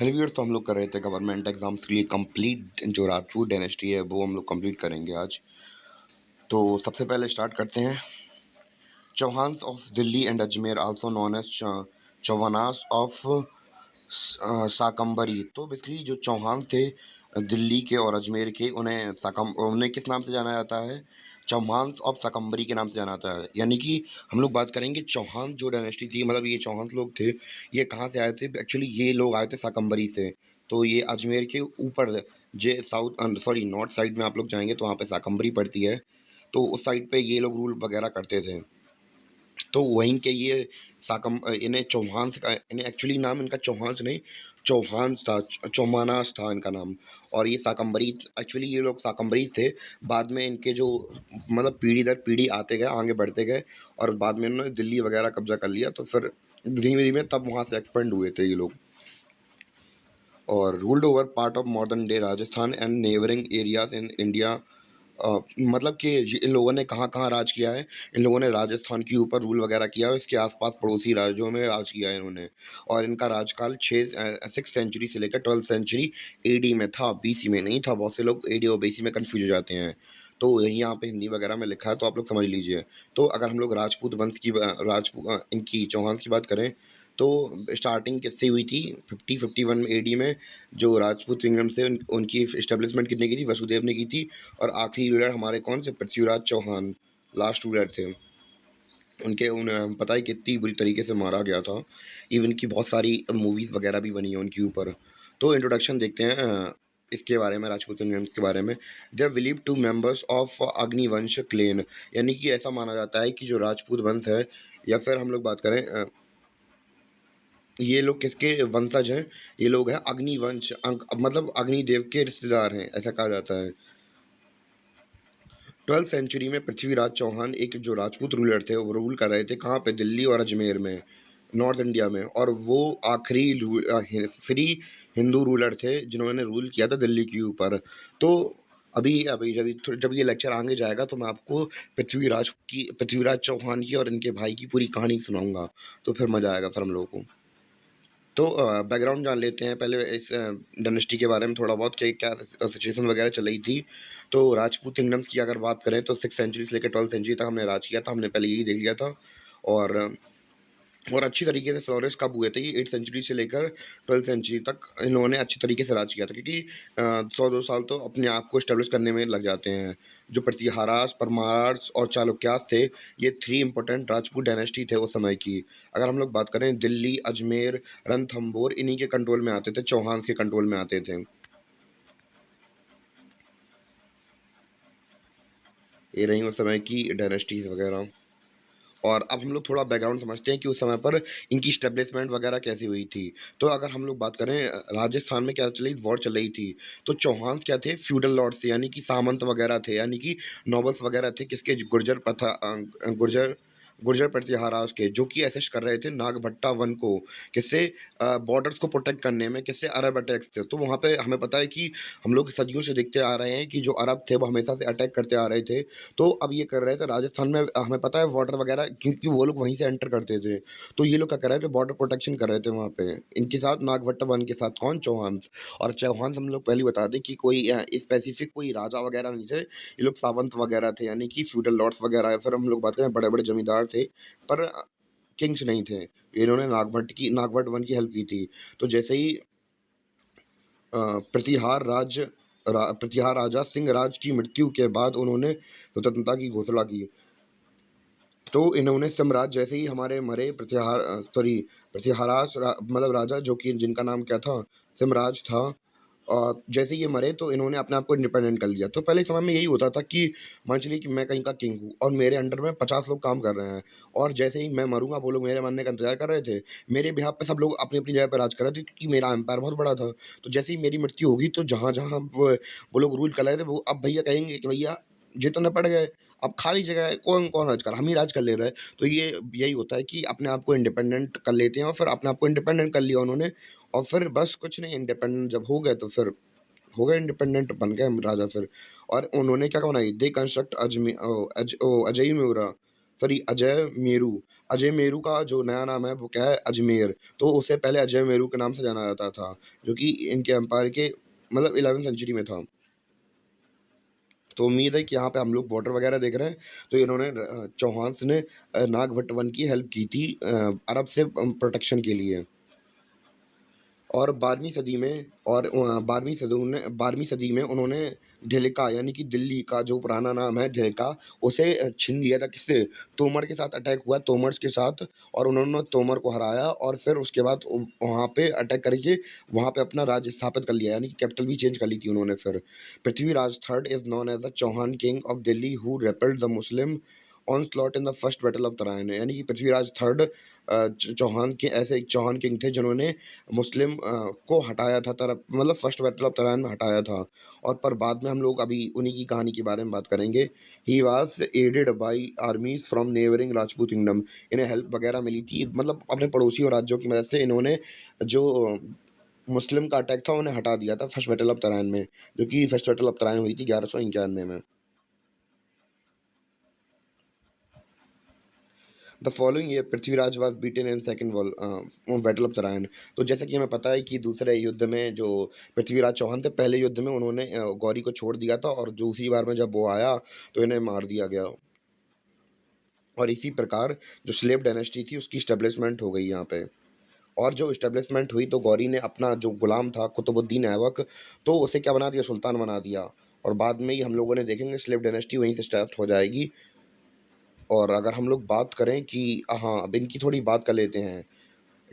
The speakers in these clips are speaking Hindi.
हेलो व्यूअर्स, तो हम लोग कर रहे थे गवर्नमेंट एग्जाम्स के लिए कंप्लीट जो राजपूत डायनेस्टी है वो हम लोग कंप्लीट करेंगे आज। तो सबसे पहले स्टार्ट करते हैं। Chauhans of Delhi and Ajmer also known as Chauhanas of Shakambhari. तो बेसिकली जो चौहान थे दिल्ली के और अजमेर के, उन्हें किस नाम से जाना जाता है? चौहान ऑफ साकम्बरी के नाम से जाना जाता है। यानी कि हम लोग बात करेंगे चौहान जो डायनेस्टी थी, मतलब ये चौहान लोग थे, ये कहाँ से आए थे? एक्चुअली ये लोग आए थे साकम्बरी से। तो ये अजमेर के ऊपर जे साउथ सॉरी नॉर्थ साइड में आप लोग जाएंगे तो वहाँ पे साकम्बरी पड़ती है। तो उस साइड पे ये लोग रूल वगैरह करते थे। तो वहीं के ये इन्हें चौहान का, इन्हें एक्चुअली नाम इनका चौहान नहीं, चौहान था, चौमानास था इनका नाम। और ये साकम्बरी, एक्चुअली ये लोग साकम्बरी थे। बाद में इनके जो मतलब पीढ़ी दर पीढ़ी आते गए, आगे बढ़ते गए, और बाद में इन्होंने दिल्ली वगैरह कब्जा कर लिया। तो फिर धीमे धीमे तब वहाँ से एक्सपेंड हुए थे ये लोग, और ruled over part of modern day Rajasthan and neighbouring areas in India. मतलब कि इन लोगों ने कहाँ कहाँ राज किया है? इन लोगों ने राजस्थान के ऊपर रूल वगैरह किया है, इसके आसपास पड़ोसी राज्यों में राज किया है इन्होंने। और इनका राजकाल 6 सेंचुरी से लेकर 12 सेंचुरी एडी में था, बीसी में नहीं था। बहुत से लोग एडी और बीसी में कंफ्यूज हो जाते हैं। तो यही यहाँ पे हिंदी वगैरह में लिखा है, तो आप लोग समझ लीजिए। तो अगर हम लोग राजपूत वंश की इनकी चौहान की बात करें, तो स्टार्टिंग किससे हुई थी? 51 एडी में जो राजपूत किंगडम से उनकी इस्टेब्लिशमेंट कितने की थी? वसुदेव ने की थी। और आखिरी रूलर हमारे कौन से? पृथ्वीराज चौहान लास्ट रूलर थे। उन्हें पता है कितनी बुरी तरीके से मारा गया था। इवन की बहुत सारी मूवीज़ वगैरह भी बनी हैं उनके ऊपर। तो इंट्रोडक्शन देखते हैं इसके बारे में, राजपूत किंगडम्स के बारे में। They believe to members of Agnivansh clan. यानी कि ऐसा माना जाता है कि जो राजपूत वंश है, या फिर हम लोग बात करें ये लोग किसके वंशज हैं? ये लोग हैं अग्निवंश, मतलब अग्निदेव के रिश्तेदार हैं, ऐसा कहा जाता है। 12 सेंचुरी में पृथ्वीराज चौहान एक जो राजपूत रूलर थे, वो रूल कर रहे थे कहाँ पे? दिल्ली और अजमेर में, नॉर्थ इंडिया में। और वो आखिरी फ्री हिंदू रूलर थे जिन्होंने रूल किया था दिल्ली के ऊपर। तो अभी अभी जब ये लेक्चर आगे जाएगा तो मैं आपको पृथ्वीराज चौहान की और इनके भाई की पूरी कहानी सुनाऊंगा। तो फिर मज़ा आएगा फिर हम लोगों को। तो बैकग्राउंड जान लेते हैं पहले इस डायनेस्टी के बारे में थोड़ा बहुत, कि क्या सिचुएशन वगैरह चल रही थी। तो राजपूत किंगडम्स की अगर बात करें तो 6 सेंचुरी से लेकर 12 सेंचुरी तक हमने राज किया था, हमने पहले यही देख लिया था। और और अच्छी तरीके से फ्लोरिश कब हुए थे? ये 8 सेंचुरी से लेकर 12 सेंचुरी तक इन्होंने अच्छी तरीके से राज किया था, क्योंकि 100-2 साल तो अपने आप को इस्टेब्लिश करने में लग जाते हैं। जो प्रतिहारास, परमार्स और चालुक्यास थे, ये 3 इंपॉर्टेंट राजपूत डायनेस्टी थे उस समय की। अगर हम लोग बात करें, दिल्ली, अजमेर, रणथंभौर इन्हीं के कंट्रोल में आते थे, चौहान के कंट्रोल में आते थे। ये रही उस समय की डायनेस्टीज वगैरह। और अब हम लोग थोड़ा बैकग्राउंड समझते हैं कि उस समय पर इनकी स्टेब्लिशमेंट वगैरह कैसी हुई थी। तो अगर हम लोग बात करें, राजस्थान में क्या चल रही वॉर चल रही थी। तो चौहान क्या थे? फ्यूडल लॉर्ड्स थे, यानी कि सामंत वगैरह थे, यानी कि नॉबल्स वगैरह थे। किसके? गुर्जर प्रतिहारास के, जो कि असिस्ट कर रहे थे नागभट्टा वन को। किससे? बॉर्डर्स को प्रोटेक्ट करने में। किससे? अरब अटैक्स थे। तो वहाँ पे हमें पता है कि हम लोग सदियों से देखते आ रहे हैं कि जो अरब थे वो हमेशा से अटैक करते आ रहे थे। तो अब ये कर रहे थे राजस्थान में, हमें पता है बॉर्डर वगैरह, क्योंकि वो लोग वहीं से एंटर करते थे। तो ये लोग क्या कर रहे थे? बॉर्डर प्रोटेक्शन कर रहे थे वहाँ पे, इनके साथ नागभट्टा वन के साथ। कौन? चौहान। और चौहान हम लोग पहले बता दें कि कोई स्पेसिफिक कोई राजा वगैरह नहीं थे, ये लोग सावंत वगैरह थे, यानी कि फ्यूडल लॉर्ड्स वगैरह। या फिर हम लोग बात करें, बड़े बड़े जमींदार थे, पर किंग्स नहीं थे। इन्होंने नागभट्ट वन की हेल्प की थी। तो जैसे ही अ, प्रतिहार राजा सिंहराज की मृत्यु के बाद उन्होंने स्वतंत्रता की घोषणा की। तो इन्होंने सम्राट जैसे ही हमारे मरे, मतलब राजा, जो कि जिनका नाम क्या था? सिमराज था। जैसे ही ये मरे तो इन्होंने अपने आप को इंडिपेंडेंट कर लिया। तो पहले समय में यही होता था कि मान चलिए कि मैं कहीं का किंग हूँ और मेरे अंडर में 50 लोग काम कर रहे हैं, और जैसे ही मैं मरूंगा वो लोग मेरे मरने का इंतजार कर रहे थे। मेरे बिहाफ पे सब लोग अपनी अपनी जगह पर राज कर रहे थे, क्योंकि मेरा एम्पायर बहुत बड़ा था। तो जैसे ही मेरी मृत्यु होगी तो जहाँ जहाँ वो लोग रूल कर रहे थे, वो अब भैया कहेंगे कि भैया जितने पड़ गए, अब खाली जगह है, कौन कौन राज कर, हम ही राज कर ले रहे हैं। तो ये यही होता है कि अपने आप को इंडिपेंडेंट कर लेते हैं, और फिर अपने आप को इंडिपेंडेंट कर लिया उन्होंने। और फिर बस कुछ नहीं, इंडिपेंडेंट जब हो गए तो फिर हो गए इंडिपेंडेंट, बन गए हम राजा फिर। और उन्होंने क्या बनाई? दे कंस्ट्रक्ट अजय मेरा सॉरी अजय मेरू का जो नया नाम है वो क्या है अजमेर। तो उससे पहले अजय मेरू के नाम से जाना जाता था, जो कि इनके एम्पायर के मतलब 11वीं सेंचुरी में था। तो उम्मीद है कि यहाँ पे हम लोग बॉर्डर वगैरह देख रहे हैं, तो इन्होंने चौहान्स ने नागभट्ट वन की हेल्प की थी अरब से प्रोटेक्शन के लिए। और 12वीं सदी में 12वीं सदी में उन्होंने ढिल्का यानी कि दिल्ली का जो पुराना नाम है ढिल्का, उसे छीन लिया था किससे? तोमर के साथ अटैक हुआ तोमर्स के साथ, और उन्होंने तोमर को हराया और फिर उसके बाद वहाँ पे अटैक करके वहाँ पे अपना राज्य स्थापित कर लिया, यानी कि कैपिटल भी चेंज कर ली थी उन्होंने फिर। Prithviraj third is known as the Chauhan king of Delhi who repelled the Muslim onslaught in the first battle of Tarain, यानी कि पृथ्वीराज थर्ड चौहान के ऐसे एक चौहान किंग थे जिन्होंने मुस्लिम को हटाया था तरफ मतलब फर्स्ट बैटल ऑफ तराइन में हटाया था। और पर बाद में हम लोग अभी उन्हीं की कहानी के बारे में बात करेंगे। He was aided by armies from neighbouring Rajput kingdom, इन्हें हेल्प वगैरह मिली थी मतलब अपने पड़ोसियों राज्यों की मदद से इन्होंने जो मुस्लिम का अटैक था उन्हें हटा दिया था फर्स्ट बैटल ऑफ तराइन में, जो कि फर्स्ट बैटल ऑफ तराइन हुई थी 1191 में। The following year Prithviraj was beaten in second battle of Tarain. तो जैसा कि हमें पता है कि दूसरे युद्ध में जो पृथ्वीराज चौहान थे, पहले युद्ध में उन्होंने गौरी को छोड़ दिया था और दूसरी बार में जब वो आया तो इन्हें मार दिया गया। और इसी प्रकार जो स्लेव डायनेस्टी थी उसकी स्टेब्लिशमेंट हो गई यहाँ पे। और जो स्टेब्लिशमेंट हुई तो गौरी ने अपना जो गुलाम था कुतुबुद्दीन ऐबक, तो उसे क्या बना दिया? सुल्तान बना दिया। और बाद में ही हम लोगों ने देखेंगे स्लेव डायनेस्टी वहीं से स्टार्ट हो जाएगी। और अगर हम लोग बात करें कि हाँ, अब इनकी थोड़ी बात कर लेते हैं,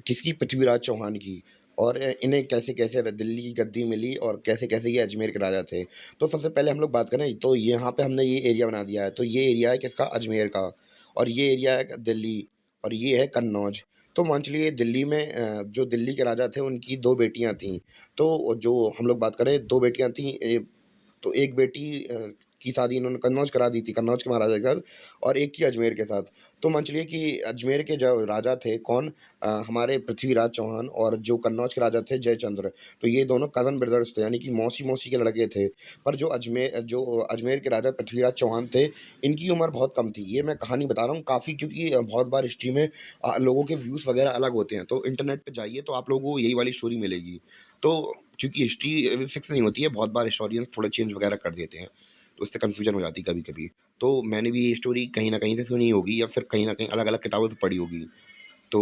किसकी? पृथ्वीराज चौहान की। और इन्हें कैसे-कैसे दिल्ली की गद्दी मिली और कैसे-कैसे ये अजमेर के राजा थे। तो सबसे पहले हम लोग बात करें तो यहाँ पे हमने ये एरिया बना दिया है, तो ये एरिया है किसका? अजमेर का। और ये एरिया है दिल्ली, और ये है कन्नौज। तो मान चलिए दिल्ली में जो दिल्ली के राजा थे उनकी 2 बेटियाँ थीं। तो जो हम लोग बात करें 2 बेटियाँ थीं, तो एक बेटी की शादी इन्होंने कन्नौज करा दी थी, कन्नौज के महाराजा के साथ, और एक की अजमेर के साथ। तो मान चलिए कि अजमेर के जो राजा थे कौन? हमारे पृथ्वीराज चौहान, और जो कन्नौज के राजा थे जयचंद्र। तो ये दोनों कज़न ब्रदर्स थे, यानी कि मौसी-मौसी के लड़के थे। पर जो अजमेर के राजा पृथ्वीराज चौहान थे, इनकी उम्र बहुत कम थी। ये मैं कहानी बता रहा हूँ काफ़ी, क्योंकि बहुत बार हिस्ट्री में लोगों के व्यूज़ वगैरह अलग होते हैं। तो इंटरनेट पे जाइए तो आप लोगों को यही वाली स्टोरी मिलेगी। तो क्योंकि हिस्ट्री फिक्स नहीं होती है, बहुत बार हिस्टोरियंस थोड़े चेंज वगैरह कर देते हैं, तो इससे कन्फ्यूजन हो जाती है कभी-कभी। तो मैंने भी ये स्टोरी कहीं न कहीं से सुनी होगी या फिर कहीं न कहीं अलग-अलग किताबों से पढ़ी होगी। तो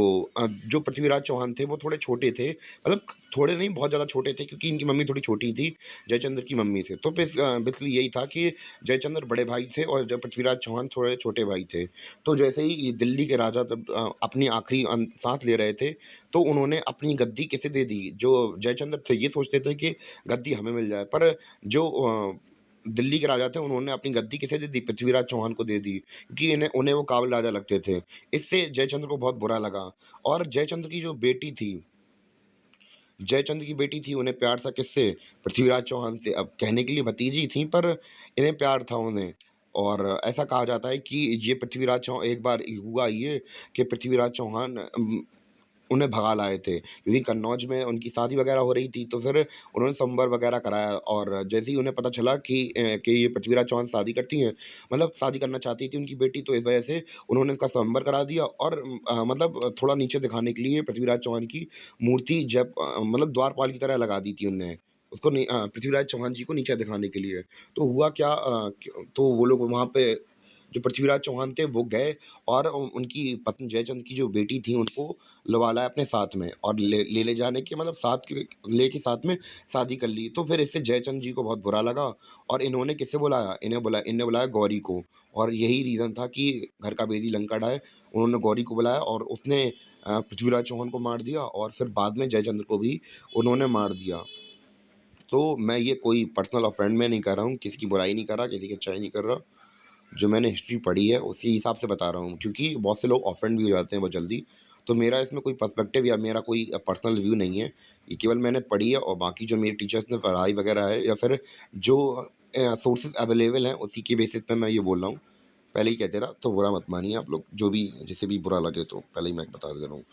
जो पृथ्वीराज चौहान थे वो थोड़े छोटे थे, मतलब थोड़े नहीं बहुत ज़्यादा छोटे थे, क्योंकि इनकी मम्मी थोड़ी छोटी थी, जयचंद्र की मम्मी से। तो बेसिकली यही था कि जयचंद्र बड़े भाई थे और जब पृथ्वीराज चौहान थोड़े छोटे भाई थे। तो जैसे ही ये दिल्ली के राजा जब अपनी आखिरी साँस ले रहे थे, तो उन्होंने अपनी गद्दी किसे दे दी? जो जयचंद्र थे ये सोचते थे कि गद्दी हमें मिल जाए, पर जो दिल्ली के राजा थे उन्होंने अपनी गद्दी किसे दे दी? पृथ्वीराज चौहान को दे दी, क्योंकि उन्हें वो काबिल राजा लगते थे। इससे जयचंद्र को बहुत बुरा लगा। और जयचंद्र की जो बेटी थी, जयचंद्र की बेटी थी, उन्हें प्यार था किससे? पृथ्वीराज चौहान से। अब कहने के लिए भतीजी थी, पर इन्हें प्यार था उन्हें। और ऐसा कहा जाता है कि ये पृथ्वीराज चौ एक बार हुआ ये कि पृथ्वीराज चौहान उन्हें भगा लाए थे, क्योंकि कन्नौज में उनकी शादी वगैरह हो रही थी, तो फिर उन्होंने संवर वगैरह कराया। और जैसे ही उन्हें पता चला कि ये पृथ्वीराज चौहान शादी करती हैं, मतलब शादी करना चाहती थी उनकी बेटी, तो इस वजह से उन्होंने उसका स्वयंवर करा दिया। और मतलब थोड़ा नीचे दिखाने के लिए पृथ्वीराज चौहान की मूर्ति मतलब द्वारपाल की तरह लगा दी थी उनने। उसको पृथ्वीराज चौहान जी को नीचा दिखाने के लिए। तो हुआ क्या, तो वो लोग वहाँ पे जो पृथ्वीराज चौहान थे वो गए और उनकी पत्नी जयचंद की जो बेटी थी उनको लवा लाए अपने साथ में, और ले जाने के मतलब साथ में शादी कर ली। तो फिर इससे जयचंद जी को बहुत बुरा लगा, और इन्होंने किसे बुलाया? इन्हें बुलाया गौरी को। और यही रीज़न था कि घर का भेदी लंका ढाए, उन्होंने गौरी को बुलाया और उसने पृथ्वीराज चौहान को मार दिया, और फिर बाद में जयचंद्र को भी उन्होंने मार दिया। तो मैं ये कोई पर्सनल ऑफेंड में नहीं कर रहा हूँ, किसी की बुराई नहीं कर रहा, किसी की अच्छाई नहीं कर रहा। जो मैंने हिस्ट्री पढ़ी है उसी हिसाब से बता रहा हूँ, क्योंकि बहुत से लोग ऑफेंड भी हो जाते हैं बहुत जल्दी। तो मेरा इसमें कोई पर्सपेक्टिव या मेरा कोई पर्सनल व्यू नहीं है। ये केवल मैंने पढ़ी है, और बाकी जो मेरे टीचर्स ने पढ़ाई वगैरह है या फिर जो सोर्सेज़ अवेलेबल हैं उसी के बेसिस पे मैं ये बोल रहा हूँ। पहले ही कह दे रहा, तो बुरा मत मानिए आप लोग, जो भी जिसे भी बुरा लगे तो पहले ही मैं बता दे रहा हूँ।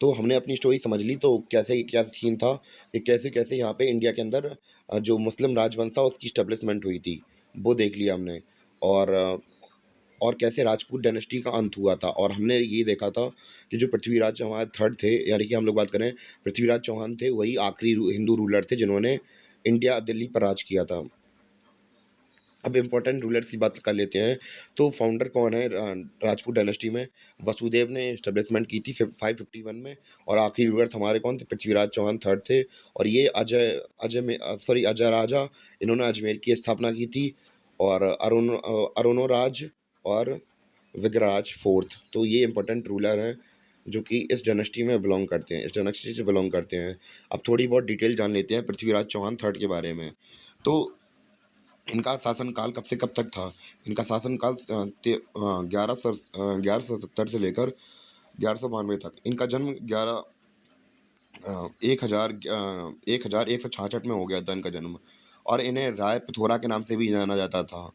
तो हमने अपनी स्टोरी समझ ली, तो कैसे क्या सीन था कि कैसे-कैसे यहाँ पे इंडिया के अंदर जो मुस्लिम राजवंश था उसकी एस्टेब्लिशमेंट हुई थी, वो देख लिया हमने। और और कैसे राजपूत डायनेस्टी का अंत हुआ था। और हमने ये देखा था कि जो पृथ्वीराज चौहान थर्ड थे, यानी कि हम लोग बात करें पृथ्वीराज चौहान थे, वही आखिरी हिंदू रूलर थे जिन्होंने इंडिया दिल्ली पर राज किया था। अब इम्पोर्टेंट रूलर्स की बात कर लेते हैं। तो फाउंडर कौन है राजपूत डायनेस्टी में? वसुदेव ने इस्टेब्लिशमेंट की थी 551 में। और आखिरी रूलर्स हमारे कौन थे? पृथ्वीराज चौहान थर्ड थे। और ये अजय राजा, इन्होंने अजमेर की स्थापना की थी। और अरुणोराज और विग्रराज फोर्थ, तो ये इंपॉर्टेंट रूलर हैं जो कि इस डायनेस्टी में बिलोंग करते हैं, इस डायनेस्टी से बिलोंग करते हैं। अब थोड़ी बहुत डिटेल जान लेते हैं पृथ्वीराज चौहान थर्ड के बारे में। तो इनका शासनकाल कब से कब तक था? इनका शासनकाल 1170 से लेकर 1192 तक। इनका जन्म 1166 में हो गया था इनका जन्म। और इन्हें राय पिथोरा के नाम से भी जाना जाता था।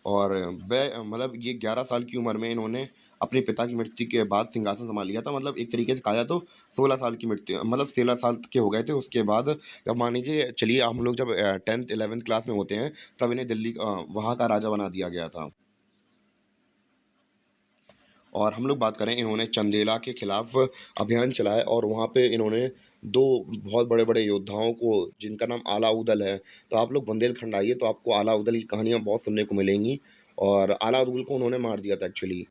और वह मतलब ये 11 साल की उम्र में इन्होंने अपने पिता की मृत्यु के बाद सिंहासन संभाल लिया था। मतलब एक तरीके से कहा जाए तो 16 साल की मृत्यु, मतलब 16 साल के हो गए थे उसके बाद। अब मान लीजिए चलिए हम लोग जब 10th 11th क्लास में होते हैं तब इन्हें दिल्ली वहाँ का राजा बना दिया गया था। और हम लोग बात करें, इन्होंने चंदेला के खिलाफ अभियान चलाया और वहाँ पे इन्होंने दो बहुत बड़े बड़े योद्धाओं को, जिनका नाम आला उदल है। तो आप लोग बुंदेलखंड आइए तो आपको आला उदल की कहानियाँ बहुत सुनने को मिलेंगी। और आला उदल को उन्होंने मार दिया था एक्चुअली।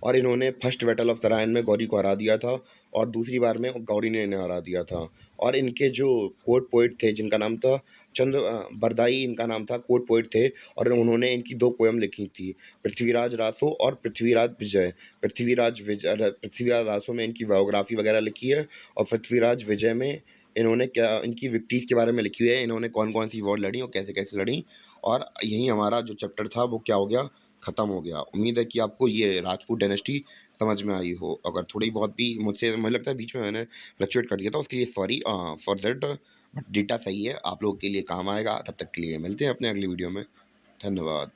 और इन्होंने फर्स्ट बैटल ऑफ सरायन में गौरी को हरा दिया था और दूसरी बार में गौरी ने इन्हें हरा दिया था। और इनके जो कोर्ट पोइट थे जिनका नाम था बरदाई, इनका नाम था, कोर्ट पोइट थे। और उन्होंने इनकी दो पोयम लिखी थी, पृथ्वीराज रासो और पृथ्वीराज विजय। पृथ्वीराज रासो में इनकी बायोग्राफी वगैरह लिखी है। और पृथ्वीराज विजय में इन्होंने क्या इनकी विक्ट्रीज के बारे में लिखी हुई है, इन्होंने कौन कौन सी वॉर लड़ी और कैसे कैसे लड़ी। और यही हमारा जो चैप्टर था वो क्या हो गया, ख़त्म हो गया। उम्मीद है कि आपको ये राजपूत डायनेस्टी समझ में आई हो। अगर थोड़ी बहुत भी मुझसे, मुझे लगता है बीच में मैंने फ्लक्चुएट कर दिया था, उसके लिए sorry for that. But data सही है, आप लोगों के लिए काम आएगा। तब तक के लिए मिलते हैं अपने अगली वीडियो में। धन्यवाद।